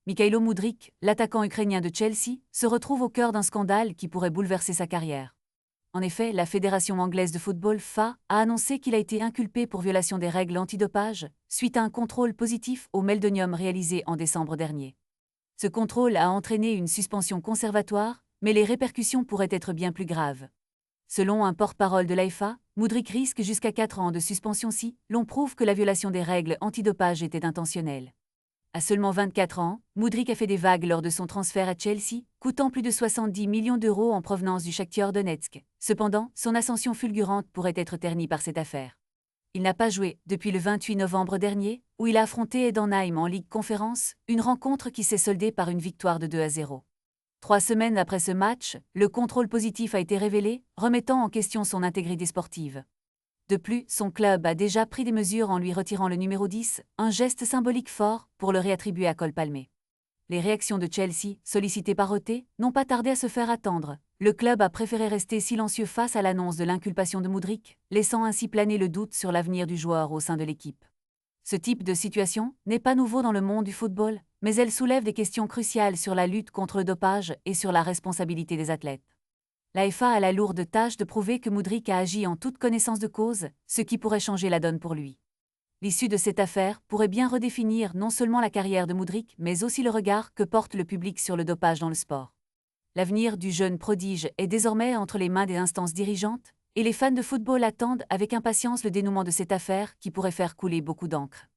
Mikhailo Mudryk, l'attaquant ukrainien de Chelsea, se retrouve au cœur d'un scandale qui pourrait bouleverser sa carrière. En effet, la Fédération anglaise de football (FA) a annoncé qu'il a été inculpé pour violation des règles antidopage suite à un contrôle positif au meldonium réalisé en décembre dernier. Ce contrôle a entraîné une suspension conservatoire, mais les répercussions pourraient être bien plus graves. Selon un porte-parole de l'AFA, Mudryk risque jusqu'à 4 ans de suspension si l'on prouve que la violation des règles antidopage était intentionnelle. À seulement 24 ans, Mudryk a fait des vagues lors de son transfert à Chelsea, coûtant plus de 70 millions d'euros en provenance du Shakhtar Donetsk. Cependant, son ascension fulgurante pourrait être ternie par cette affaire. Il n'a pas joué depuis le 28 novembre dernier, où il a affronté Heidenheim en Ligue Conférence, une rencontre qui s'est soldée par une victoire de 2-0. 3 semaines après ce match, le contrôle positif a été révélé, remettant en question son intégrité sportive. De plus, son club a déjà pris des mesures en lui retirant le numéro 10, un geste symbolique fort pour le réattribuer à Cole Palmer. Les réactions de Chelsea, sollicitées par OT, n'ont pas tardé à se faire attendre. Le club a préféré rester silencieux face à l'annonce de l'inculpation de Mudryk, laissant ainsi planer le doute sur l'avenir du joueur au sein de l'équipe. Ce type de situation n'est pas nouveau dans le monde du football, mais elle soulève des questions cruciales sur la lutte contre le dopage et sur la responsabilité des athlètes. La FA a la lourde tâche de prouver que Mudryk a agi en toute connaissance de cause, ce qui pourrait changer la donne pour lui. L'issue de cette affaire pourrait bien redéfinir non seulement la carrière de Mudryk, mais aussi le regard que porte le public sur le dopage dans le sport. L'avenir du jeune prodige est désormais entre les mains des instances dirigeantes, et les fans de football attendent avec impatience le dénouement de cette affaire qui pourrait faire couler beaucoup d'encre.